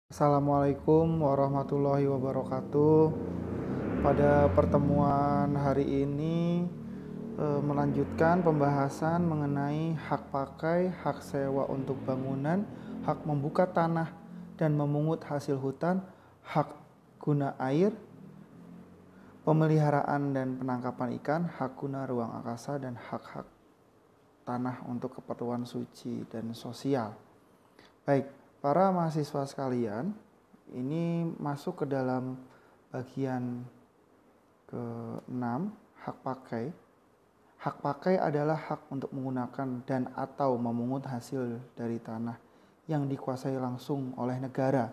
Assalamualaikum warahmatullahi wabarakatuh. Pada pertemuan hari ini melanjutkan pembahasan mengenai hak pakai, hak sewa untuk bangunan, hak membuka tanah dan memungut hasil hutan, hak guna air, pemeliharaan dan penangkapan ikan, hak guna ruang angkasa dan hak-hak tanah untuk keperluan suci dan sosial. Baik, para mahasiswa sekalian, ini masuk ke dalam bagian ke-6, hak pakai. Hak pakai adalah hak untuk menggunakan dan atau memungut hasil dari tanah yang dikuasai langsung oleh negara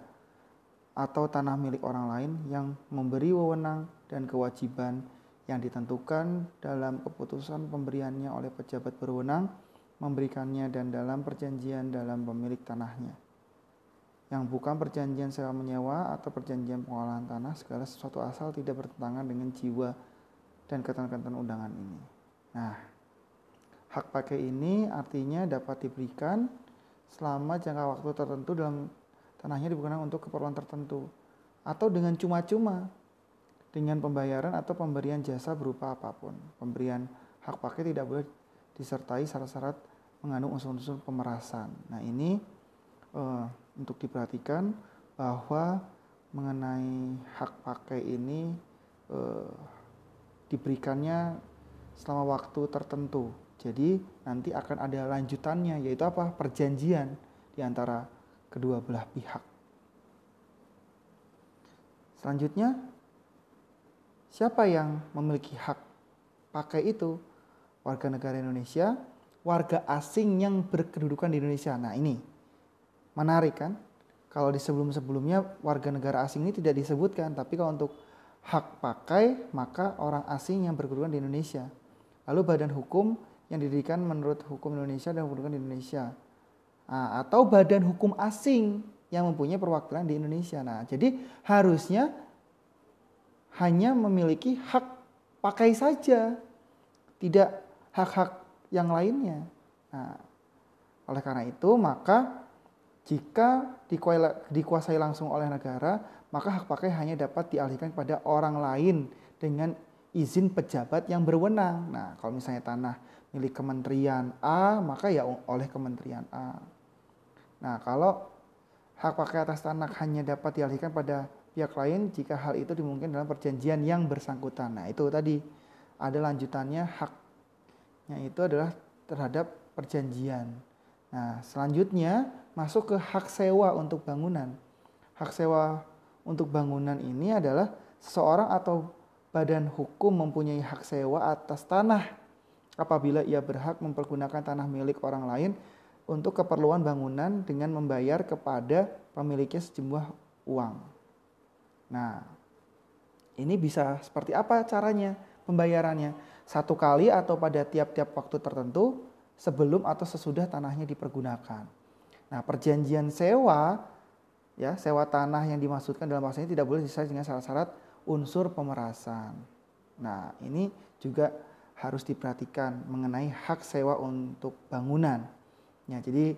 atau tanah milik orang lain yang memberi wewenang dan kewajiban yang ditentukan dalam keputusan pemberiannya oleh pejabat berwenang memberikannya dan dalam perjanjian dalam pemilik tanahnya. Yang bukan perjanjian sewa menyewa atau perjanjian pengolahan tanah, segala sesuatu asal tidak bertentangan dengan jiwa dan ketentuan undangan ini. Nah, hak pakai ini artinya dapat diberikan selama jangka waktu tertentu dalam tanahnya digunakan untuk keperluan tertentu atau dengan cuma-cuma dengan pembayaran atau pemberian jasa berupa apapun. Pemberian hak pakai tidak boleh disertai syarat-syarat mengandung unsur-unsur pemerasan. Nah, ini untuk diperhatikan bahwa mengenai hak pakai ini diberikannya selama waktu tertentu. Jadi nanti akan ada lanjutannya, yaitu apa? Perjanjian di antara kedua belah pihak. Selanjutnya, siapa yang memiliki hak pakai itu? Warga negara Indonesia, warga asing yang berkedudukan di Indonesia. Nah, ini menarik kan? Kalau di sebelum-sebelumnya warga negara asing ini tidak disebutkan, tapi kalau untuk hak pakai maka orang asing yang berkedudukan di Indonesia. Lalu badan hukum yang didirikan menurut hukum Indonesia dan berkedudukan di Indonesia. Nah, atau badan hukum asing yang mempunyai perwakilan di Indonesia. Nah, jadi harusnya hanya memiliki hak pakai saja, tidak hak-hak yang lainnya. Nah, oleh karena itu maka jika dikuasai langsung oleh negara, maka hak pakai hanya dapat dialihkan kepada orang lain dengan izin pejabat yang berwenang. Nah, kalau misalnya tanah milik Kementerian A, maka ya oleh Kementerian A. Nah, kalau hak pakai atas tanah hanya dapat dialihkan pada pihak lain jika hal itu dimungkinkan dalam perjanjian yang bersangkutan. Nah, itu tadi ada lanjutannya, haknya itu adalah terhadap perjanjian. Nah, selanjutnya masuk ke hak sewa untuk bangunan. Hak sewa untuk bangunan ini adalah seseorang atau badan hukum mempunyai hak sewa atas tanah apabila ia berhak mempergunakan tanah milik orang lain untuk keperluan bangunan dengan membayar kepada pemiliknya sejumlah uang. Nah, ini bisa seperti apa caranya pembayarannya? Satu kali atau pada tiap-tiap waktu tertentu sebelum atau sesudah tanahnya dipergunakan. Nah, perjanjian sewa, ya, sewa tanah yang dimaksudkan dalam pasal ini tidak boleh disertai dengan syarat-syarat unsur pemerasan. Nah, ini juga harus diperhatikan mengenai hak sewa untuk bangunan. Ya, jadi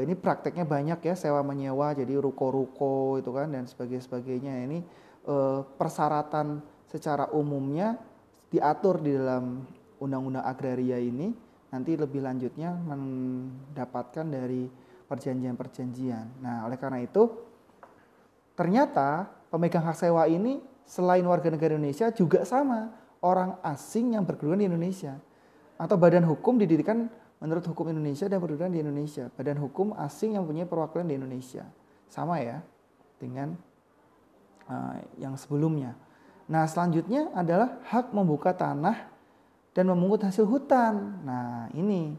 ini prakteknya banyak ya, sewa menyewa, jadi ruko-ruko itu kan dan sebagainya. Ini persyaratan secara umumnya diatur di dalam Undang-Undang Agraria ini. Nanti lebih lanjutnya mendapatkan dari perjanjian-perjanjian. Nah, oleh karena itu ternyata pemegang hak sewa ini selain warga negara Indonesia juga sama orang asing yang berkedudukan di Indonesia atau badan hukum didirikan menurut hukum Indonesia dan berkedudukan di Indonesia. Badan hukum asing yang punya perwakilan di Indonesia. Sama ya dengan yang sebelumnya. Nah, selanjutnya adalah hak membuka tanah dan memungut hasil hutan. Nah, ini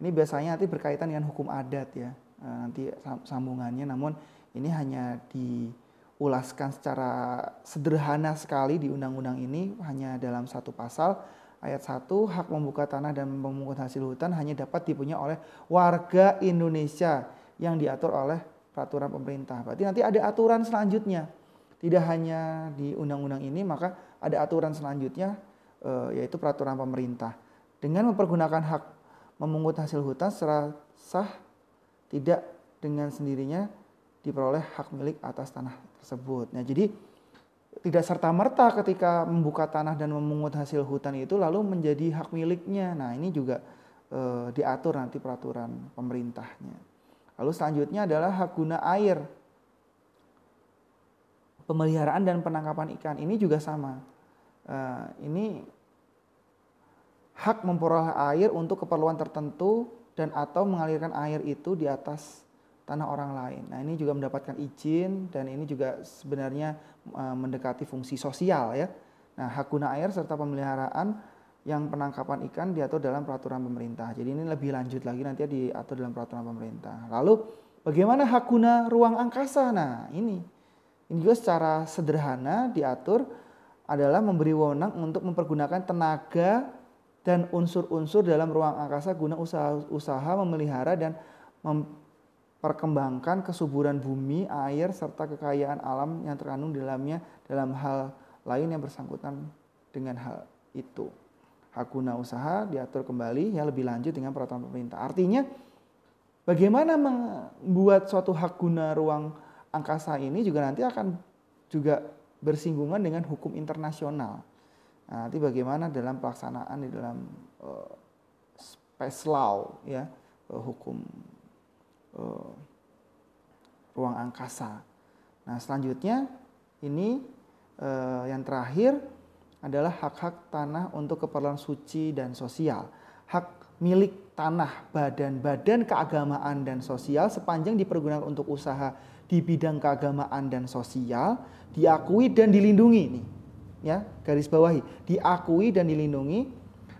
biasanya nanti berkaitan dengan hukum adat ya. Nanti sambungannya, namun ini hanya diulaskan secara sederhana sekali di undang-undang ini, hanya dalam satu pasal. Ayat 1, hak membuka tanah dan memungut hasil hutan hanya dapat dipunyai oleh warga Indonesia yang diatur oleh peraturan pemerintah. Berarti nanti ada aturan selanjutnya. Tidak hanya di undang-undang ini, maka ada aturan selanjutnya yaitu peraturan pemerintah. Dengan mempergunakan hak memungut hasil hutan secara sah, tidak dengan sendirinya diperoleh hak milik atas tanah tersebut. Nah, jadi tidak serta-merta ketika membuka tanah dan memungut hasil hutan itu lalu menjadi hak miliknya. Nah, ini juga diatur nanti peraturan pemerintahnya. Lalu selanjutnya adalah hak guna air. Pemeliharaan dan penangkapan ikan ini juga sama. Ini hak memperoleh air untuk keperluan tertentu dan atau mengalirkan air itu di atas tanah orang lain. Nah, ini juga mendapatkan izin dan ini juga sebenarnya mendekati fungsi sosial ya. Nah, hak guna air serta pemeliharaan yang penangkapan ikan diatur dalam peraturan pemerintah. Jadi ini lebih lanjut lagi nanti diatur dalam peraturan pemerintah. Lalu bagaimana hak guna ruang angkasa? Nah, ini juga secara sederhana diatur adalah memberi wewenang untuk mempergunakan tenaga dan unsur-unsur dalam ruang angkasa guna usaha memelihara dan memperkembangkan kesuburan bumi, air, serta kekayaan alam yang terkandung di dalamnya dalam hal lain yang bersangkutan dengan hal itu. Hak guna usaha diatur kembali ya lebih lanjut dengan peraturan pemerintah. Artinya bagaimana membuat suatu hak guna ruang angkasa ini juga nanti akan juga bersinggungan dengan hukum internasional. Nah, nanti bagaimana dalam pelaksanaan di dalam space law ya, hukum ruang angkasa. Nah, selanjutnya ini yang terakhir adalah hak-hak tanah untuk keperluan suci dan sosial. Hak milik tanah badan-badan keagamaan dan sosial sepanjang dipergunakan untuk usaha di bidang keagamaan dan sosial diakui dan dilindungi nih. Ya, garis bawahi, diakui dan dilindungi.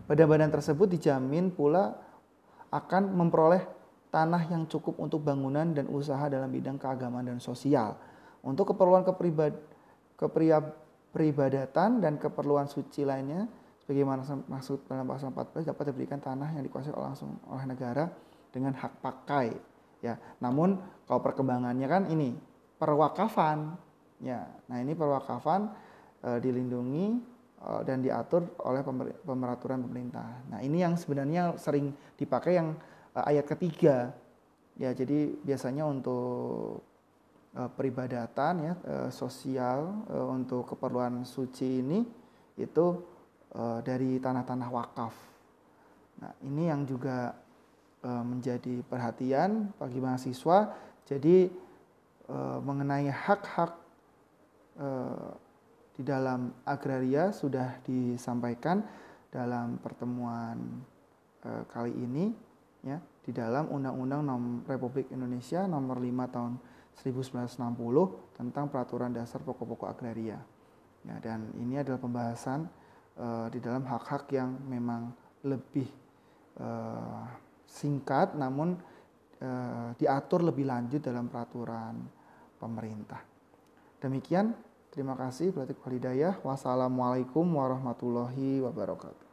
Badan-badan tersebut dijamin pula akan memperoleh tanah yang cukup untuk bangunan dan usaha dalam bidang keagamaan dan sosial. Untuk keperluan peribadatan dan keperluan suci lainnya sebagaimana maksud dalam pasal 14 dapat diberikan tanah yang dikuasai langsung oleh negara dengan hak pakai ya. Namun kalau perkembangannya kan ini perwakafan ya. Nah, ini perwakafan dilindungi dan diatur oleh peraturan pemerintah. Nah, ini yang sebenarnya sering dipakai yang ayat ketiga ya. Jadi biasanya untuk peribadatan ya, sosial untuk keperluan suci ini itu dari tanah-tanah wakaf. Nah, ini yang juga menjadi perhatian bagi mahasiswa. Jadi mengenai hak-hak di dalam agraria sudah disampaikan dalam pertemuan kali ini ya, di dalam Undang-Undang Republik Indonesia Nomor 5 Tahun 1960 tentang Peraturan Dasar Pokok-pokok Agraria. Ya, dan ini adalah pembahasan di dalam hak-hak yang memang lebih singkat, namun diatur lebih lanjut dalam peraturan pemerintah. Demikian, terima kasih. Wassalamualaikum warahmatullahi wabarakatuh.